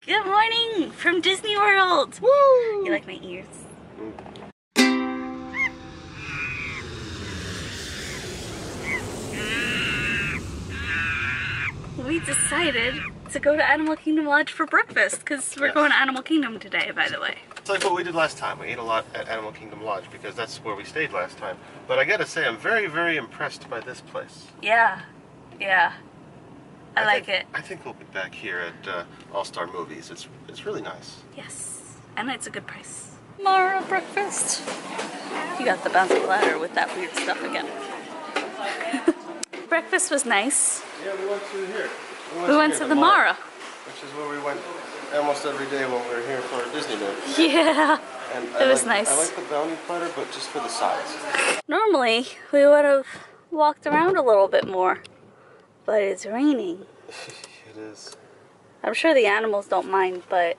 Good morning from Disney World. Woo! You like my ears? We decided to go to Animal Kingdom Lodge for breakfast because we're going to Animal Kingdom today, by the way. It's like what we did last time. We ate a lot at Animal Kingdom Lodge because that's where we stayed last time. But I gotta say, I'm very, very impressed by this place. Yeah. I like it. I think we'll be back here at All-Star Movies. It's really nice. Yes, and it's a good price. Mara breakfast. You got the bouncy ladder with that weird stuff again. Breakfast was nice. Yeah, we went to here. We went to the Mara. Which is where we went almost every day when we were here for Disney Day. Yeah, And it was nice. I like the bounty platter, but just for the sides. Normally, we would have walked around a little bit more, but it's raining. It is. I'm sure the animals don't mind, but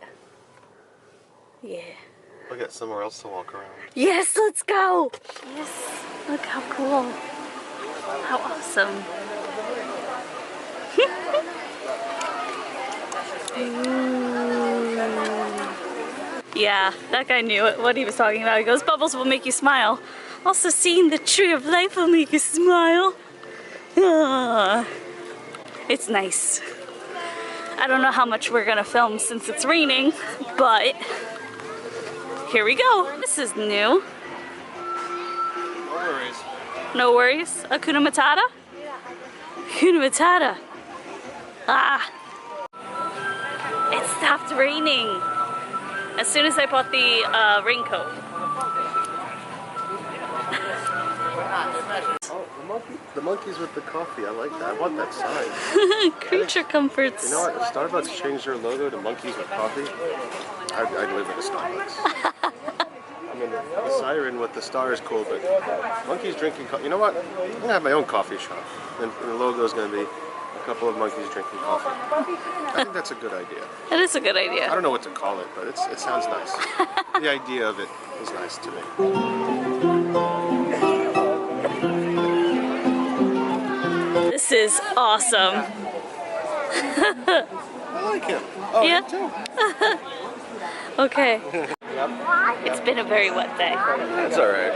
yeah. We'll get somewhere else to walk around. Yes, let's go! Yes, look how cool. How awesome. Yeah, that guy knew what he was talking about. He goes, bubbles will make you smile. Also, seeing the tree of life will make you smile. Ah, it's nice. I don't know how much we're gonna film since it's raining, but here we go. This is new. No worries. No worries. Hakuna Matata? Hakuna Matata. Ah. It stopped raining as soon as I bought the raincoat. Oh, the monkeys with the coffee. I like that. I want that sign. Creature comforts. You know what? If Starbucks changed their logo to monkeys with coffee, I'd live at a Starbucks. I mean, the siren with the star is cool, but monkeys drinking coffee. You know what? I'm going to have my own coffee shop. And the logo is going to be a couple of monkeys drinking coffee. I think that's a good idea. It is a good I idea. don't know what to call it, but it sounds nice. The idea of it is nice to me. This is awesome. I like him. Oh, Yeah. me too. Okay. Yep. It's been a very wet day, That's all right.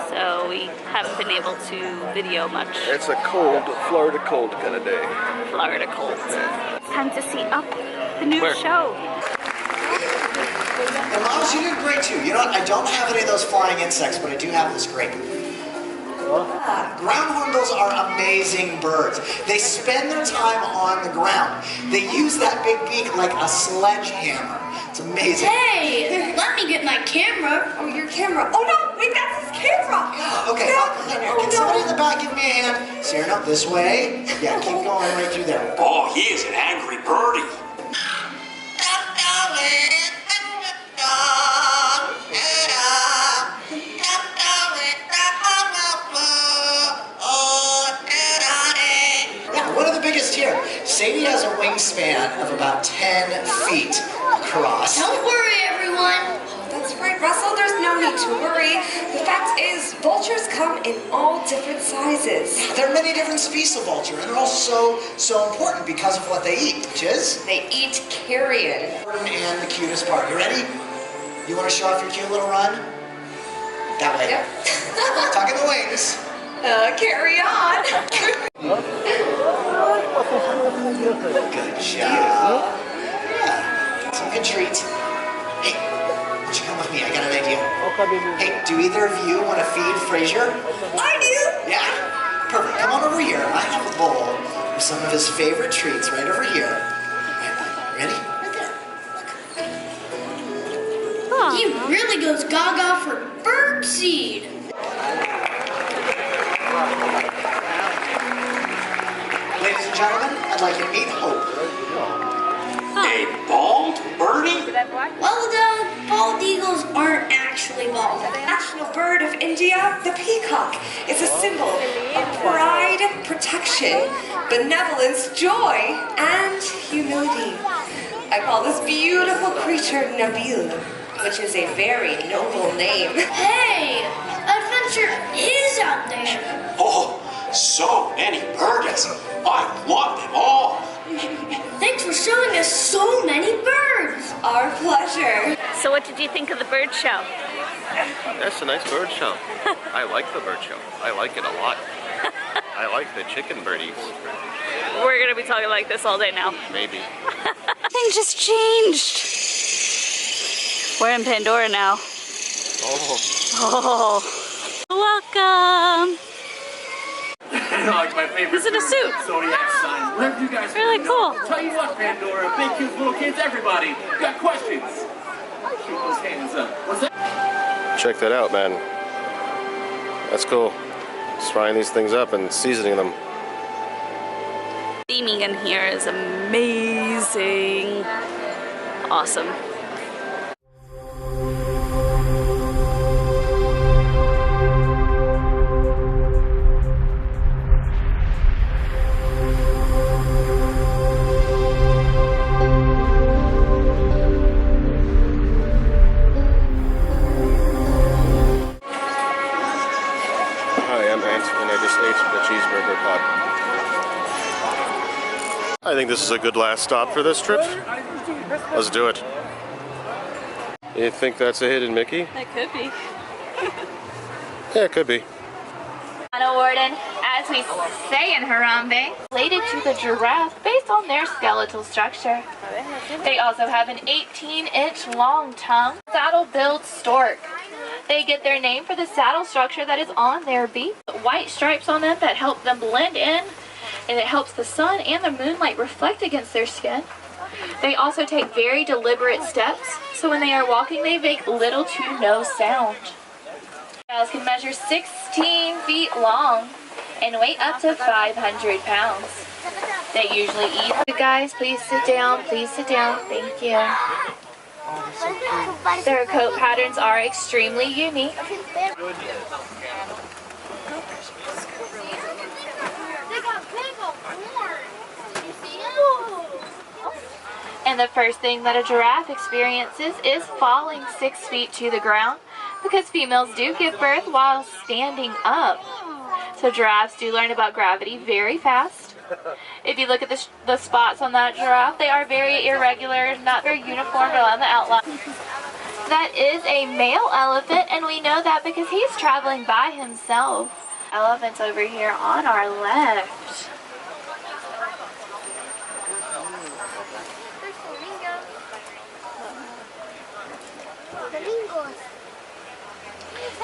so we haven't been able to video much. It's a cold, Florida cold kind of day. Florida cold. It's time to see Up, the new show. And Miles, you did great too. You know what? I don't have any of those flying insects, but I do have this grape. Ground hornbills are amazing birds. They spend their time on the ground. They use that big beak like a sledgehammer. It's amazing. Hey, let me get my camera. Oh, your camera. Oh no, wait, that's his camera. Okay, can somebody in the back give me a hand? Cyrano, this way. Yeah, keep going right through there. Oh, he is an angry birdie. Yeah, one of the biggest here. Sadie has a wingspan of about 10 feet across. Don't worry, everyone. That's right, Russell. There's no need to worry. The fact is, vultures come in all different sizes. There are many different species of vulture, and they're all so important because of what they eat, which is They eat carrion. and the cutest part. You ready? You want to show off your cute little run? That way. Yep. Tucking the wings. Carry on. Good job. Yeah. Some good treats. Hey, why don't you come with me? I got an idea. Hey, do either of you want to feed Fraser? I do. Yeah? Perfect. Come on over here. I have a bowl with some of his favorite treats right over here. Ready? Right there. He really goes gaga for birdseed. Ladies and gentlemen, I'd like you to meet Hope. A bald birdie? Well, bald eagles aren't actually bald. National bird of India, the peacock, is a symbol of pride, protection, benevolence, joy, and humility. I call this beautiful creature Nabil, which is a very noble name. Hey, adventure is out there. Oh, so many birdies. I want them all. Thanks for showing us so many So what did you think of the bird show? That's a nice bird show. I like the bird show. I like it a lot. I like the chicken birdies. We're gonna be talking like this all day now. Maybe. Things just changed. We're in Pandora now. Oh. Oh. Welcome. Like my favorite. He's in a suit. Zodiac signs. Whatever you guys Really cool. Tell you what, Pandora, big kids, little kids, everybody, you got questions? Shoot those hands up. What's that? Check that out, man. That's cool. Just frying these things up and seasoning them. Theming in here is amazing. Awesome. Hi, I'm Ant, and I just ate the cheeseburger pot. I think this is a good last stop for this trip. Let's do it. You think that's a hidden Mickey? That could be. Yeah, it could be. Anna Warden, as we say in Harambe, related to the giraffe based on their skeletal structure. They also have an 18-inch long tongue, saddle-billed stork. They get their name for the saddle structure that is on their beak. White stripes on them that help them blend in, and it helps the sun and the moonlight reflect against their skin. They also take very deliberate steps, so when they are walking, they make little to no sound. Cows can measure 16 feet long and weigh up to 500 pounds. They usually eat. Guys, please sit down. Please sit down. Thank you. Their coat patterns are extremely unique. And the first thing that a giraffe experiences is falling 6 feet to the ground, because females do give birth while standing up. So giraffes do learn about gravity very fast. If you look at the spots on that giraffe, they are very irregular, not very uniform on the outline. That is a male elephant, and we know that because he's traveling by himself. Elephants over here on our left.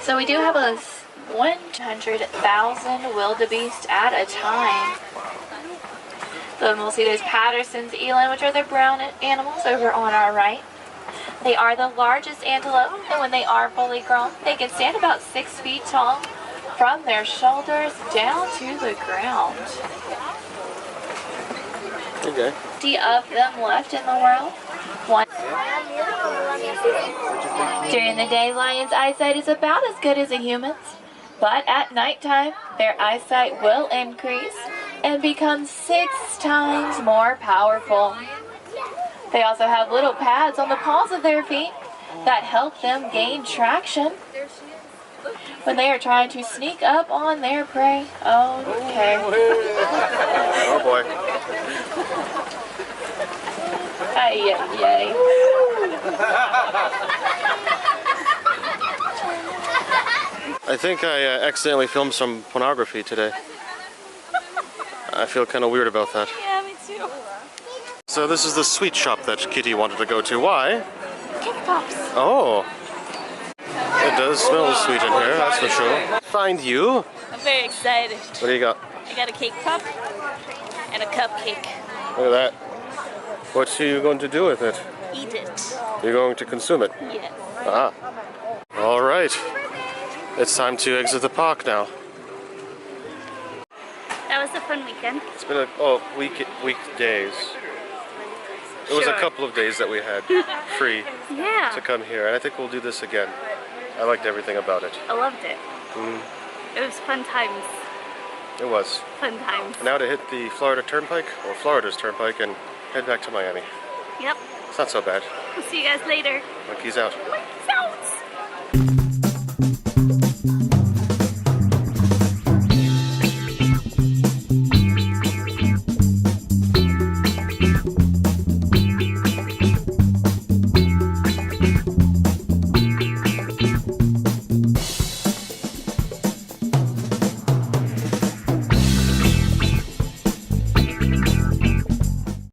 So we do have a 100,000 wildebeest at a time. So we'll see there's Patterson's eland, which are the brown animals over on our right. They are the largest antelope, and when they are fully grown, they can stand about 6 feet tall from their shoulders down to the ground. Okay. 50 of them left in the world. During the day, lions' eyesight is about as good as a human's, but at nighttime, their eyesight will increase and become 6 times more powerful. They also have little pads on the palms of their feet that help them gain traction when they are trying to sneak up on their prey. Okay. Oh boy. Ay, ay, ay. I think I accidentally filmed some pornography today. I feel kind of weird about that. Yeah, me too. So this is the sweet shop that Kitty wanted to go to. Why? Cake pops. Oh. It does smell sweet in here, that's for sure. Find you. I'm very excited. What do you got? I got a cake pop and a cupcake. Look at that. What are you going to do with it? Eat it. You're going to consume it? Yes. Ah. All right. It's time to exit the park now. That was a fun weekend. It's been weekdays. It was a Sure. couple of days that we had free Yeah. to come here, and I think we'll do this again. I liked everything about it. I loved it. It was fun times. It was. Fun times. Now to hit the Florida Turnpike, or Florida's Turnpike, and head back to Miami. Yep. It's not so bad. We'll see you guys later. Monkeys out. Monkeys out.